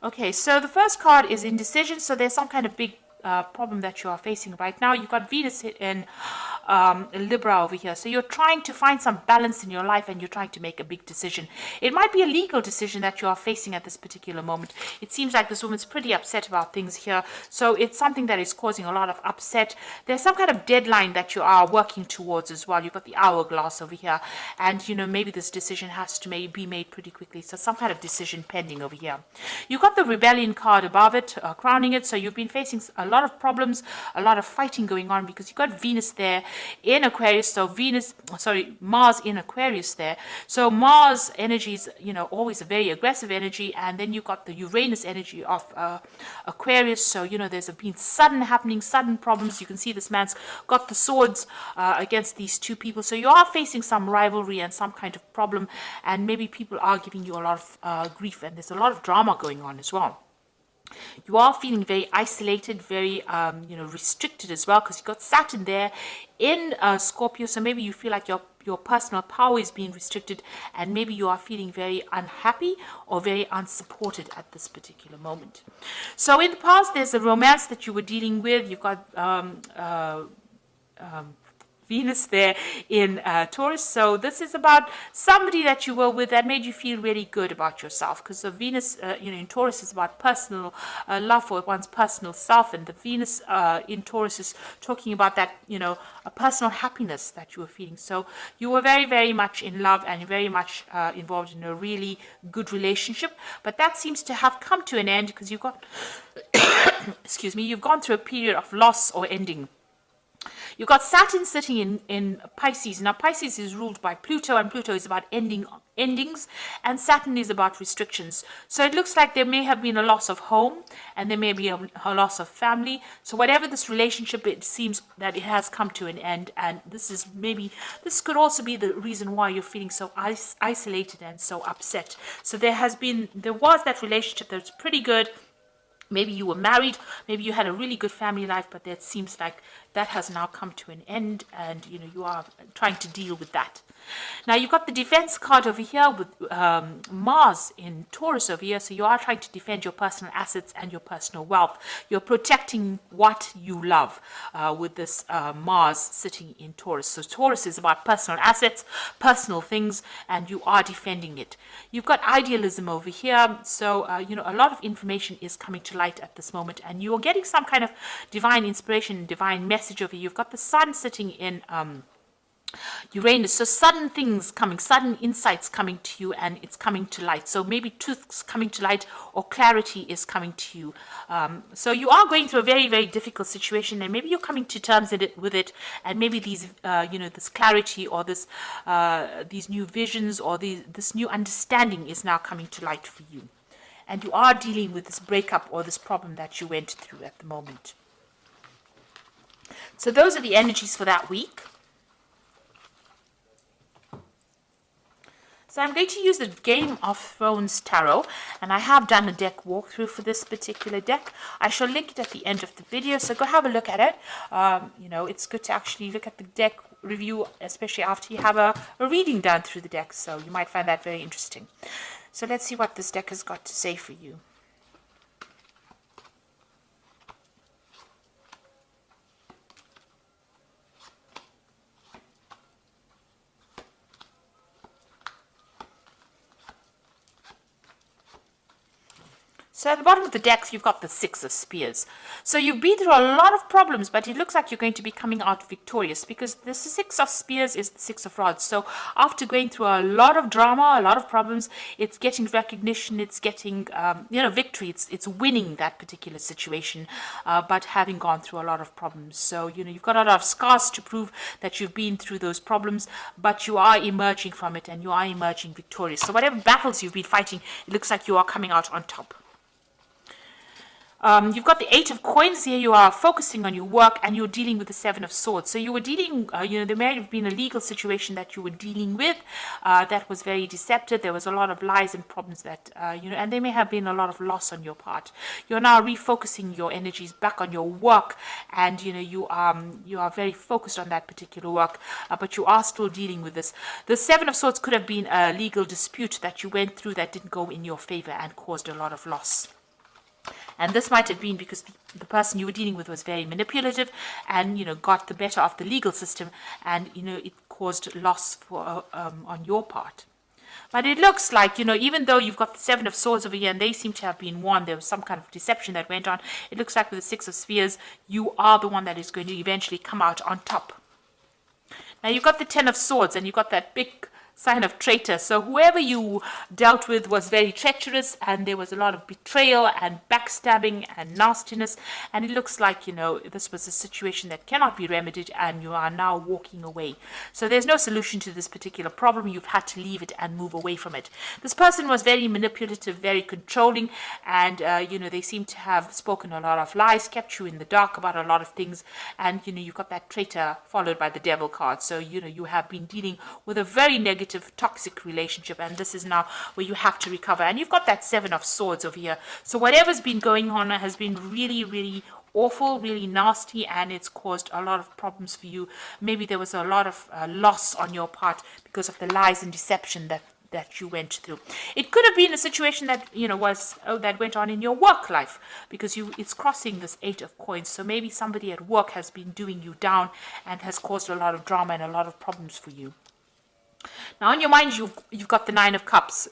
Okay, so the first card is indecision. So there's some kind of big problem that you are facing right now. You've got Venus in Libra over here. So you're trying to find some balance in your life and you're trying to make a big decision. It might be a legal decision that you are facing at this particular moment. It seems like this woman's pretty upset about things here. So it's something that is causing a lot of upset. There's some kind of deadline that you are working towards as well. You've got the hourglass over here. And, you know, maybe this decision has to be made pretty quickly. So some kind of decision pending over here. You've got the rebellion card above it, crowning it. So you've been facing a lot of problems, a lot of fighting going on because you've got Venus there in Aquarius. So Mars in Aquarius there. So Mars energy is, you know, always a very aggressive energy. And then you've got the Uranus energy of Aquarius. So, you know, there's been sudden problems. You can see this man's got the swords against these two people. So you are facing some rivalry and some kind of problem. And maybe people are giving you a lot of grief. And there's a lot of drama going on as well. You are feeling very isolated, very restricted as well, because you've got Saturn there in Scorpio. So maybe you feel like your personal power is being restricted, and maybe you are feeling very unhappy or very unsupported at this particular moment. So in the past, there's a romance that you were dealing with. You've got Venus there in Taurus. So this is about somebody that you were with that made you feel really good about yourself, because the Venus in Taurus is about personal love for one's personal self, and the Venus in Taurus is talking about that, you know, a personal happiness that you were feeling. So you were very, very much in love and very much involved in a really good relationship, but that seems to have come to an end because you've got excuse me, you've gone through a period of loss or ending. You've got Saturn sitting in Pisces. Now, Pisces is ruled by Pluto, and Pluto is about endings, and Saturn is about restrictions. So it looks like there may have been a loss of home, and there may be a loss of family. So whatever this relationship, it seems that it has come to an end, and this could also be the reason why you're feeling so isolated and so upset. So there was that relationship that's pretty good. Maybe you were married, maybe you had a really good family life, but it seems like that has now come to an end, and you know, you are trying to deal with that. Now you've got the defense card over here with Mars in Taurus over here. So you are trying to defend your personal assets and your personal wealth. You're protecting what you love with this Mars sitting in Taurus. So Taurus is about personal assets, personal things, and you are defending it. You've got idealism over here. So, a lot of information is coming to light at this moment, and you're getting some kind of divine inspiration, divine message over here. You've got the sun sitting in Uranus. So sudden things coming, sudden insights coming to you, and it's coming to light. So maybe truth's coming to light or clarity is coming to you. So you are going through a very, very difficult situation, and maybe you're coming to terms with it, and maybe these, this clarity or these new visions or this new understanding is now coming to light for you. And you are dealing with this breakup or this problem that you went through at the moment. So those are the energies for that week. So I'm going to use the Game of Thrones Tarot, and I have done a deck walkthrough for this particular deck. I shall link it at the end of the video, so go have a look at it. It's good to actually look at the deck review, especially after you have a reading done through the deck, so you might find that very interesting. So let's see what this deck has got to say for you. So at the bottom of the deck, you've got the Six of Spears. So you've been through a lot of problems, but it looks like you're going to be coming out victorious, because the Six of Spears is the Six of Rods. So after going through a lot of drama, a lot of problems, it's getting recognition, it's getting, victory. It's winning that particular situation, but having gone through a lot of problems. So, you've got a lot of scars to prove that you've been through those problems, but you are emerging from it, and you are emerging victorious. So whatever battles you've been fighting, it looks like you are coming out on top. You've got the Eight of Coins here. You are focusing on your work, and you're dealing with the Seven of Swords. So you were dealing, there may have been a legal situation that you were dealing with that was very deceptive. There was a lot of lies and problems that, and there may have been a lot of loss on your part. You're now refocusing your energies back on your work, and, you are very focused on that particular work, but you are still dealing with this. The Seven of Swords could have been a legal dispute that you went through that didn't go in your favor and caused a lot of loss. And this might have been because the person you were dealing with was very manipulative and, got the better of the legal system, and, it caused loss for on your part. But it looks like, even though you've got the Seven of Swords over here and they seem to have been won, there was some kind of deception that went on. It looks like with the Six of Spheres, you are the one that is going to eventually come out on top. Now you've got the Ten of Swords and you've got that big sign of traitor. So whoever you dealt with was very treacherous, and there was a lot of betrayal and backstabbing and nastiness, and it looks like this was a situation that cannot be remedied and you are now walking away. So there's no solution to this particular problem. You've had to leave it and move away from it. This person was very manipulative, very controlling, and they seem to have spoken a lot of lies, kept you in the dark about a lot of things, and you've got that traitor followed by the devil card. So you have been dealing with a very negative toxic relationship, and this is now where you have to recover. And you've got that Seven of Swords over here. So whatever's been going on has been really, really awful, really nasty, and it's caused a lot of problems for you. Maybe there was a lot of loss on your part because of the lies and deception that you went through. It could have been a situation that that went on in your work life, because it's crossing this Eight of Coins. So maybe somebody at work has been doing you down and has caused a lot of drama and a lot of problems for you. Now, on your mind, you've got the Nine of Cups.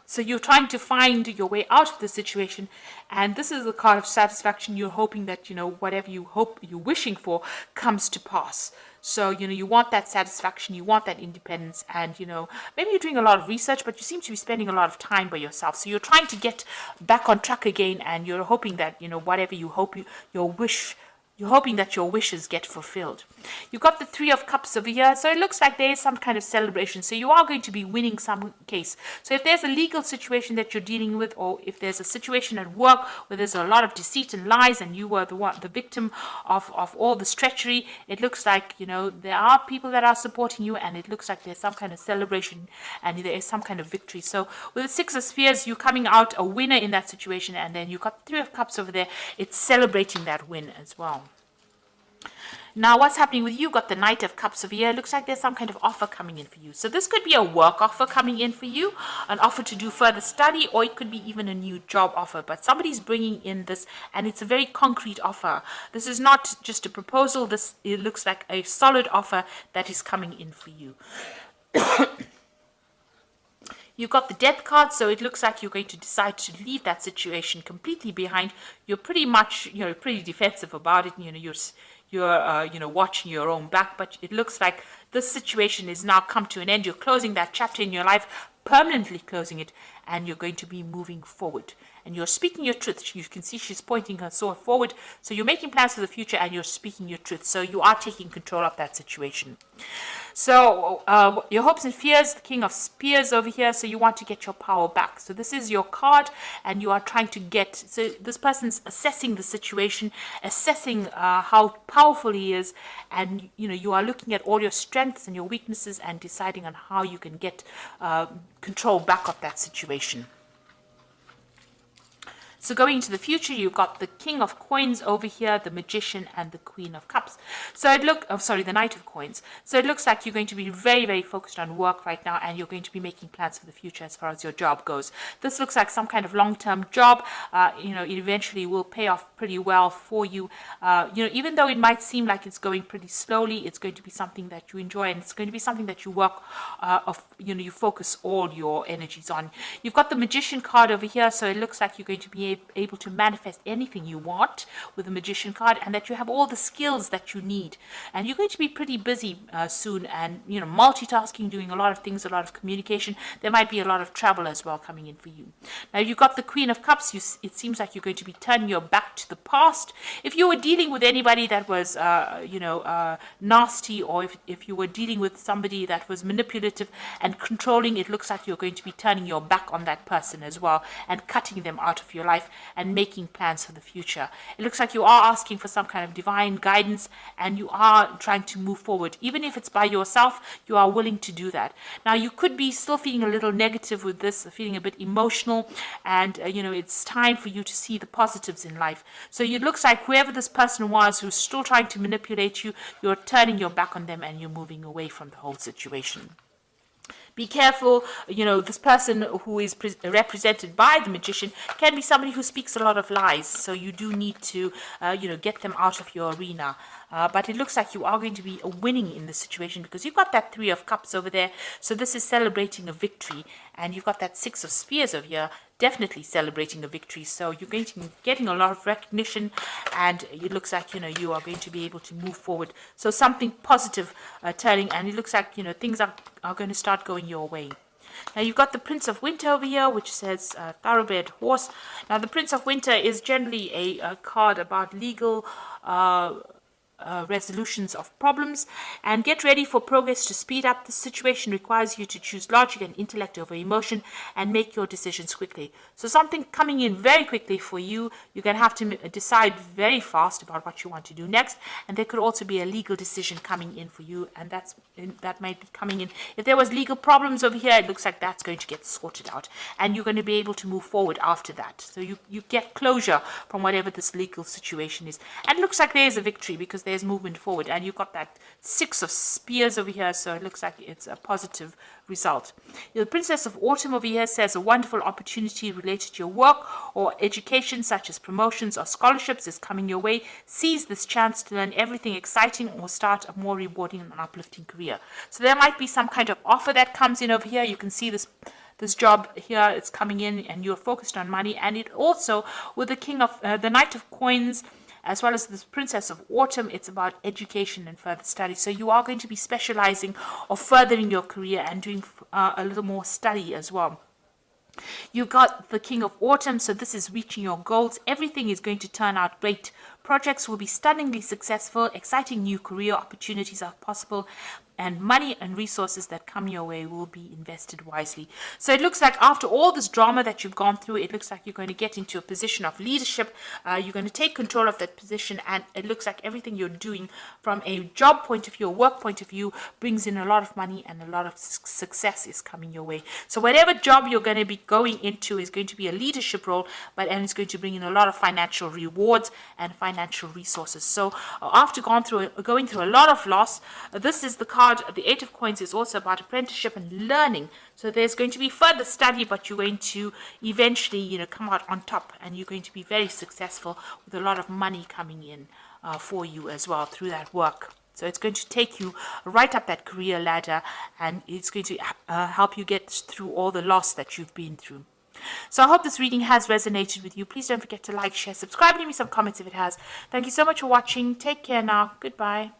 So you're trying to find your way out of the situation, and this is the card of satisfaction. You're hoping that, whatever you're wishing for comes to pass. So, you want that satisfaction, you want that independence, and, maybe you're doing a lot of research, but you seem to be spending a lot of time by yourself. So you're trying to get back on track again, and you're hoping that, whatever you hope you're hoping that your wishes get fulfilled. You've got the Three of Cups over here, so it looks like there is some kind of celebration. So you are going to be winning some case. So if there's a legal situation that you're dealing with, or if there's a situation at work where there's a lot of deceit and lies, and you were the victim of all this treachery, it looks like, there are people that are supporting you, and it looks like there's some kind of celebration and there is some kind of victory. So with the Six of Spheres, you're coming out a winner in that situation, and then you've got the Three of Cups over there. It's celebrating that win as well. Now, what's happening with you? Got the Knight of Cups over here. It looks like there's some kind of offer coming in for you. So this could be a work offer coming in for you, an offer to do further study, or it could be even a new job offer. But somebody's bringing in this, and it's a very concrete offer. This is not just a proposal. It looks like a solid offer that is coming in for you. You've got the Death card, so it looks like you're going to decide to leave that situation completely behind. You're pretty much, pretty defensive about it. You're watching your own back, but it looks like this situation is now come to an end. You're closing that chapter in your life, permanently closing it, and you're going to be moving forward. And you're speaking your truth. You can see she's pointing her sword forward. So you're making plans for the future, and you're speaking your truth. So you are taking control of that situation. So your hopes and fears, the King of Spears over here. So you want to get your power back. So this is your card, and you are trying to get. So this person's assessing the situation, assessing how powerful he is, and you are looking at all your strengths and your weaknesses and deciding on how you can get control back of that situation. So going into the future, you've got the King of Coins over here, the Magician, and the Queen of Cups. So the Knight of Coins. So it looks like you're going to be very, very focused on work right now, and you're going to be making plans for the future as far as your job goes. This looks like some kind of long-term job. It eventually will pay off pretty well for you. Even though it might seem like it's going pretty slowly, it's going to be something that you enjoy, and it's going to be something that you work you focus all your energies on. You've got the Magician card over here, so it looks like you're going to be able to manifest anything you want with the Magician card, and that you have all the skills that you need, and you're going to be pretty busy soon, and multitasking, doing a lot of things, a lot of communication. There might be a lot of travel as well coming in for you. Now you've got the Queen of Cups. It seems like you're going to be turning your back to the past. If you were dealing with anybody that was nasty, or if you were dealing with somebody that was manipulative and controlling, it looks like you're going to be turning your back on that person as well, and cutting them out of your life and making plans for the future. It looks like you are asking for some kind of divine guidance, and you are trying to move forward. Even if it's by yourself, you are willing to do that. Now you could be still feeling a little negative with this, feeling a bit emotional, and it's time for you to see the positives in life. So it looks like whoever this person was who's still trying to manipulate you, you're turning your back on them and you're moving away from the whole situation. Be careful, this person who is represented by the magician can be somebody who speaks a lot of lies. So you do need to, get them out of your arena. But it looks like you are going to be winning in this situation because you've got that 3 of Cups over there. So this is celebrating a victory. And you've got that 6 of Spears over here, definitely celebrating a victory. So you're going to be getting a lot of recognition, and it looks like, you are going to be able to move forward. So something positive turning, and it looks like, things are going to start going your way. Now you've got the Prince of Winter over here, which says thoroughbred horse. Now the Prince of Winter is generally a card about legal resolutions of problems, and get ready for progress to speed up. The situation requires you to choose logic and intellect over emotion and make your decisions quickly. So something coming in very quickly for you. You're going to have to decide very fast about what you want to do next, and there could also be a legal decision coming in for you, and that might be coming in. If there was legal problems over here, it looks like that's going to get sorted out, and you're going to be able to move forward after that. So you get closure from whatever this legal situation is, and it looks like there's a victory because there's movement forward, and you've got that 6 of Spears over here, so it looks like it's a positive result. The Princess of Autumn over here says a wonderful opportunity related to your work or education, such as promotions or scholarships, is coming your way. Seize this chance to learn everything exciting or start a more rewarding and uplifting career. So there might be some kind of offer that comes in over here. You can see this job here, it's coming in, and you're focused on money. And it also, with the Knight of Coins, as well as the Princess of Autumn, it's about education and further study. So you are going to be specializing or furthering your career and doing a little more study as well. You got the King of Autumn, so this is reaching your goals. Everything is going to turn out great. Projects will be stunningly successful. Exciting new career opportunities are possible, and money and resources that come your way will be invested wisely. So it looks like after all this drama that you've gone through, it looks like you're going to get into a position of leadership. You're going to take control of that position, and it looks like everything you're doing from a job point of view, a work point of view, brings in a lot of money, and a lot of success is coming your way. So whatever job you're going to be going into is going to be a leadership role, and it's going to bring in a lot of financial rewards and financial resources. So after going through a lot of loss, this is the card. The 8 of Coins is also about apprenticeship and learning. So there's going to be further study, but you're going to eventually, come out on top, and you're going to be very successful with a lot of money coming in for you as well through that work. So it's going to take you right up that career ladder, and it's going to help you get through all the loss that you've been through. So I hope this reading has resonated with you. Please don't forget to like, share, subscribe, leave me some comments if it has. Thank you so much for watching. Take care now. Goodbye.